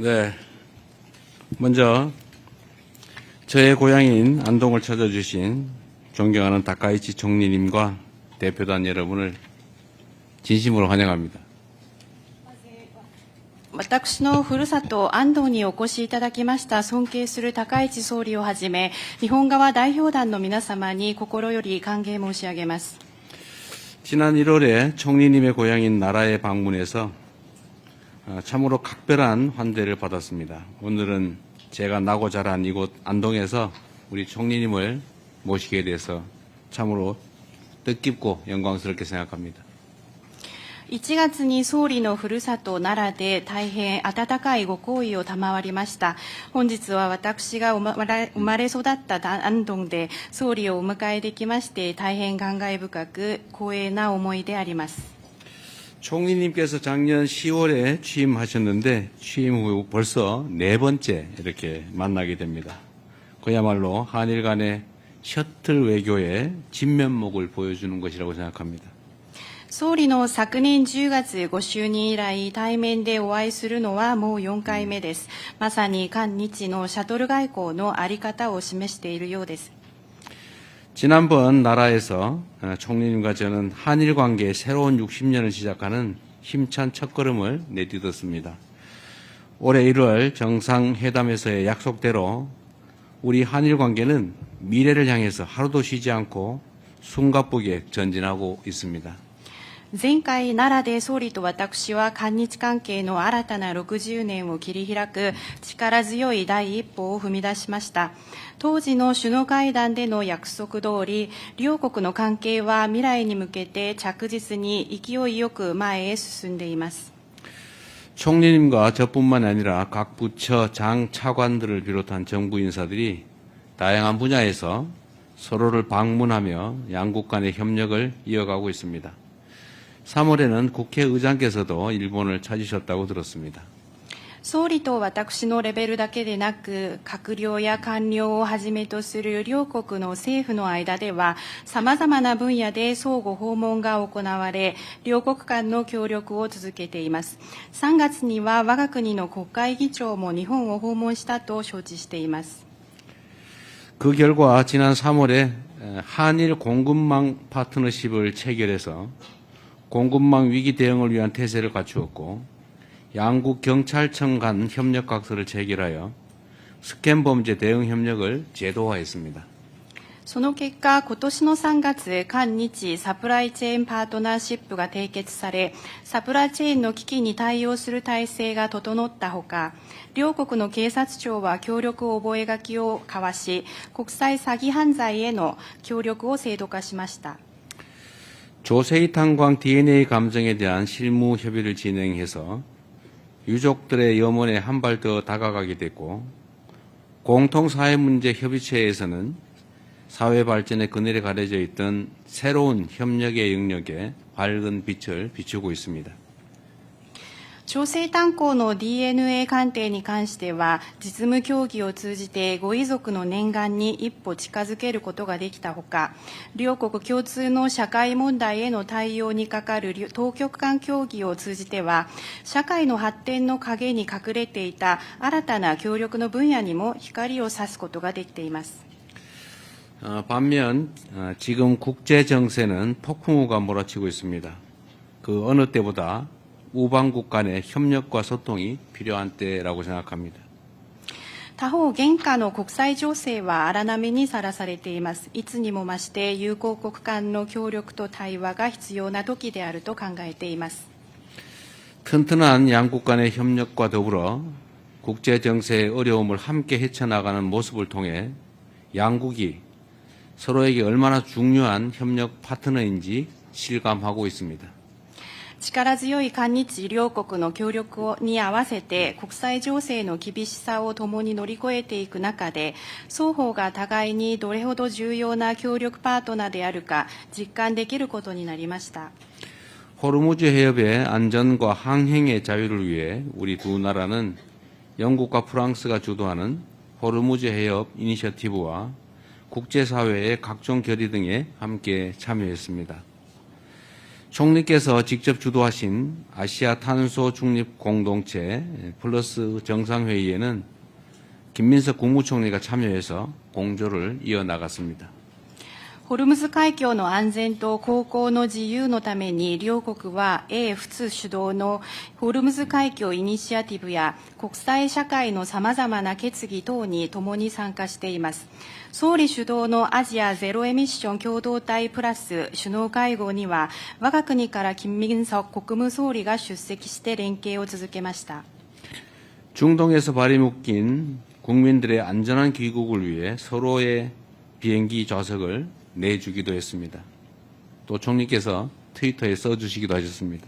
네. 먼저 저의 고향인 안동을 찾아주신 존경하는 다카이치 총리님과 대표단 여러분을 진심으로 환영합니다. 私のふるさと安藤にお越しいただきました尊敬する高市総理をはじめ日本側代表団の皆様に心より歓迎申し上げます。 지난 1월에 총리님의 고향인 나라에 방문해서 참으로 각별한 환대를 받았습니다. 오늘은 제가 나고 자란 이곳 안동에서 우리 총리님을 모시게 돼서 참으로 뜻깊고 영광스럽게 생각합니다. 1月に総理のふるさと奈良で大変温かいご好意を賜りました。本日は私が生まれ育った安東で総理をお迎えできまして大変感慨深く光栄な思いであります。 총리님께서 작년 10월에 취임하셨는데 취임 후 벌써 4번째 이렇게 만나게 됩니다. 그야말로 한일 간의 셔틀 외교의 진면목을 보여주는 것이라고 생각합니다. 総理の昨年10月ご就任以来対面でお会いするのはもう4回目です。まさに韓日のシャトル外交の在り方を示しているようです。 지난번 나라에서 총리님과 저는 한일 관계의 새로운 60년을 시작하는 힘찬 첫걸음을 내딛었습니다. 올해 1월 정상회담에서의 약속대로 우리 한일 관계는 미래를 향해서 하루도 쉬지 않고 숨가쁘게 전진하고 있습니다. 前回奈良で総理と私は韓日関係の新たな60年を切り開く力強い第一歩を踏み出しました。当時の首脳会談での約束通り、両国の関係は未来に向けて着実に勢いよく前へ進んでいます。 총리님과 저뿐만 아니라 각 부처 장 차관들을 비롯한 정부 인사들이 다양한 분야에서 서로를 방문하며 양국 간의 협력을 이어가고 있습니다. 3월에는 국회의장께서도 일본을 찾으셨다고 들었습니다. 総理と私のレベルだけでなく、閣僚や官僚をはじめとする両国の政府の間では、様々な分野で相互訪問が行われ、両国間の協力を続けています。3月には我が国の国会議長も日本を訪問したと承知しています。 그 결과 지난 3월에 한일 공급망 파트너십을 체결해서 공급망 위기 대응을 위한 태세를 갖추었고 양국 경찰청 간 협력각서를 체결하여 스캔 범죄 대응 협력을 제도화했습니다. その結果、今年の3月、韓日サプライチェーンパートナーシップが締結され、サプライチェーンの危機に対応する体制が整ったほか、両国の警察庁は協力覚書を交わし、国際詐欺犯罪への協力を制度化しました。 조세희 탄광 DNA 감정에 대한 실무 협의를 진행해서 유족들의 염원에 한 발 더 다가가게 됐고 공통사회문제 협의체에서는 사회 발전의 그늘에 가려져 있던 새로운 협력의 영역에 밝은 빛을 비추고 있습니다. 調整炭鉱の DNA 鑑定に関しては、実務協議を通じてご遺族の念願に一歩近づけることができたほか、両国共通の社会問題への対応にかかる当局間協議を通じては、社会の発展の陰に隠れていた新たな協力の分野にも光を差すことができています。 반면 지금 국제 정세는 폭풍우가 몰아치고 있습니다. 그 어느 때보다 우방국 간의 협력과 소통이 필요한 때라고 생각합니다. 他方、現下の国際情勢は荒波にさらされています。いつにも増して友好国間の協力と対話が必要な時であると考えています。 튼튼한 양국 간의 협력과 더불어 국제 정세의 어려움을 함께 헤쳐나가는 모습을 통해 양국이 서로에게 얼마나 중요한 협력 파트너인지 실감하고 있습니다. 力強い韓日両国の協力に合わせて国際情勢の厳しさを共に乗り越えていく中で、双方が互いにどれほど重要な協力パートナーであるか実感できることになりました。 호르무즈 해협의 안전과 항행의 자유를 위해 우리 두 나라는 영국과 프랑스가 주도하는 호르무즈 해협 이니셔티브와 국제사회의 각종 결의 등에 함께 참여했습니다. 총리께서 직접 주도하신 아시아 탄소 중립 공동체 플러스 정상회의에는 김민석 국무총리가 참여해서 공조를 이어나갔습니다.ホルムズ海峡の安全と航行の自由のために両国は英仏主導のホルムズ海峡イニシアティブや国際社会の様々な決議等に共に参加しています。総理主導のアジアゼロエミッション共同体プラス首脳会合には我が国から金民석国務総理が出席して連携を続けました。 중동에서 발이 묶인 국민들의 안전한 귀국을 위해 서로의 비행기 좌석을 내주기도 했습니다. 또 총리께서 트위터에 써주시기도 하셨습니다.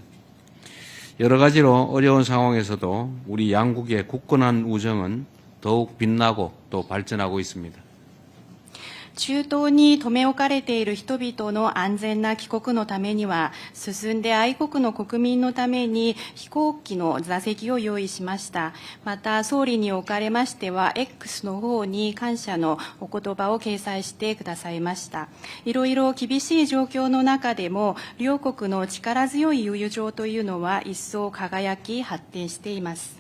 여러 가지로 어려운 상황에서도 우리 양국의 굳건한 우정은 더욱 빛나고 또 발전하고 있습니다. 中東に留め置かれている人々の安全な帰国のためには、進んで愛国の国民のために飛行機の座席を用意しました。また、総理におかれましては、X の方に感謝のお言葉を掲載してくださいました。いろいろ厳しい状況の中でも、両国の力強い友情というのは一層輝き発展しています。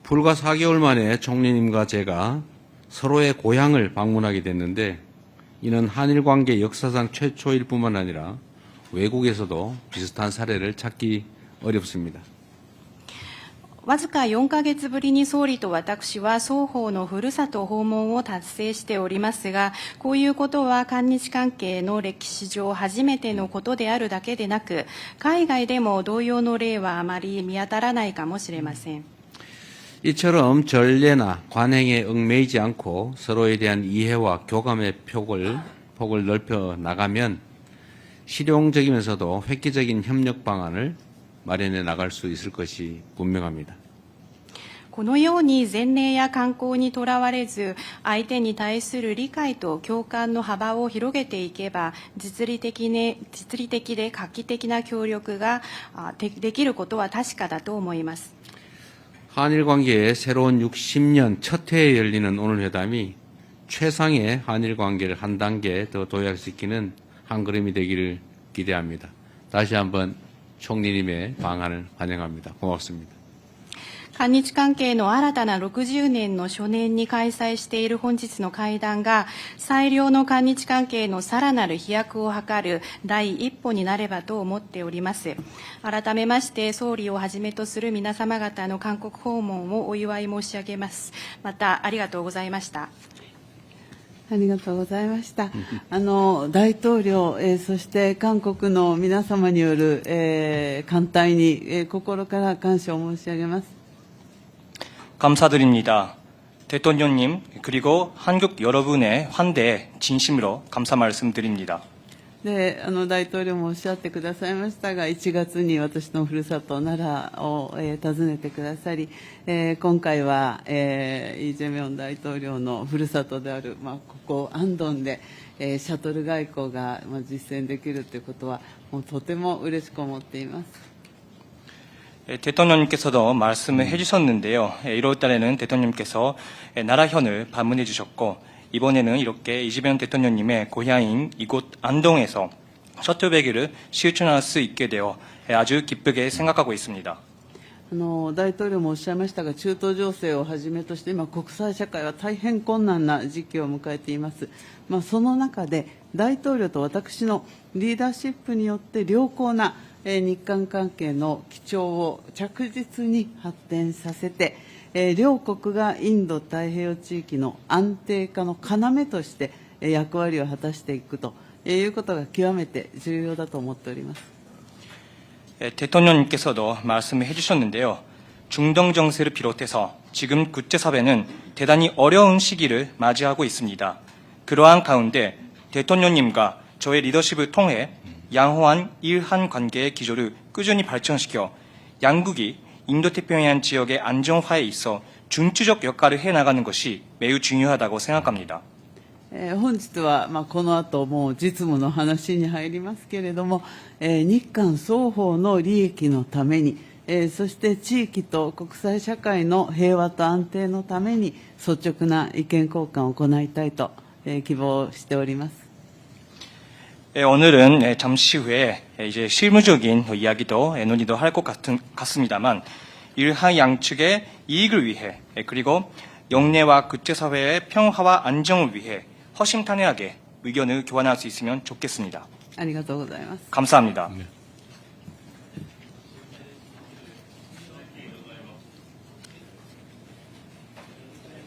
불과 4개월 만에 총리님과 제가 서로의 고향을 방문하게 됐는데 이는 한일 관계 역사상 최초일 뿐만 아니라 외국에서도 비슷한 사례를 찾기 어렵습니다. わずか4ヶ月ぶりに総理と私は双方のふるさと訪問を達成しておりますが、こういうことは韓日関係の歴史上初めてのことであるだけでなく、海外でも同様の例はあまり見当たらないかもしれません。 이처럼 전례나 관행에 얽매이지 않고 서로에 대한 이해와 교감의 폭을 넓혀 나가면 실용적이면서도 획기적인 협력 방안을 마련해 나갈 수 있을 것이 분명합니다. このように前例や慣行にとらわれず、相手に対する理解と共感の幅を広げていけば、実利的で画期的な協力ができることは確かだと思います。 한일 관계의 새로운 60년 첫 해에 열리는 오늘 회담이 최상의 한일 관계를 한 단계 더 도약시키는 한 걸음이 되기를 기대합니다. 다시 한번 총리님의 방안을 환영합니다. 고맙습니다. 韓日関係の新たな60年の初年に開催している本日の会談が、最良の韓日関係のさらなる飛躍を図る第一歩になればと思っております。改めまして、総理をはじめとする皆様方の韓国訪問をお祝い申し上げます。また、ありがとうございました。ありがとうございました。大統領、そして韓国の皆様による、歓待に、心から感謝を申し上げます。 감사드립니다. 대통령님 그리고 한국 여러분의 환대에 진심으로 감사 말씀드립니다. で、大統領もおっしゃってくださいましたが、1月に私のふるさと奈良を、訪ねてくださり、今回は、イ・ジェミョン大統領のふるさとである、ここ、安東で、シャトル外交が、実践できるということは、もうとても嬉しく思っています。 대통령님께서도 말씀을 해주셨는데요. 1월 달에는 대통령님께서 나라현을 방문해 주셨고 이번에는 이렇게 이재명 대통령님의 고향인 이곳 안동에서 셔틀배기를 실천할 수 있게 되어 아주 기쁘게 생각하고 있습니다. 大統領もおっしゃいましたが、中東情勢をはじめとして、今、国際社会は大変困難な時期を迎えています。その中で、大統領と私のリーダーシップによって良好な日韓関係の基調を着実に発展させて、両国がインド太平洋地域の安定化の要として役割を果たしていくということが極めて重要だと思っております。 대통령님께서도 말씀을 해주셨는데요. 중동 정세를 비롯해서 지금 국제사회는 대단히 어려운 시기를 맞이하고 있습니다. 그러한 가운데 대통령님과 저의 리더십을 통해 양호한 일한 관계의 기조를 꾸준히 발전시켜 양국이 인도태평양 지역의 안정화에 있어 중추적 역할을 해나가는 것이 매우 중요하다고 생각합니다. 本日は、この後もう実務の話に入りますけれども、日韓双方の利益のために、そして地域と国際社会の平和と安定のために率直な意見交換を行いたいと、希望しております。 오늘은 잠시 후에 이제 실무적인 이야기도 논의도 할 것 같습니다만 일하 양측의 이익을 위해 그리고 영내와 국제사회의 평화와 안정을 위해 허심탄회하게 의견을 교환할 수 있으면 좋겠습니다. ありがとうございます。 감사합니다. 네.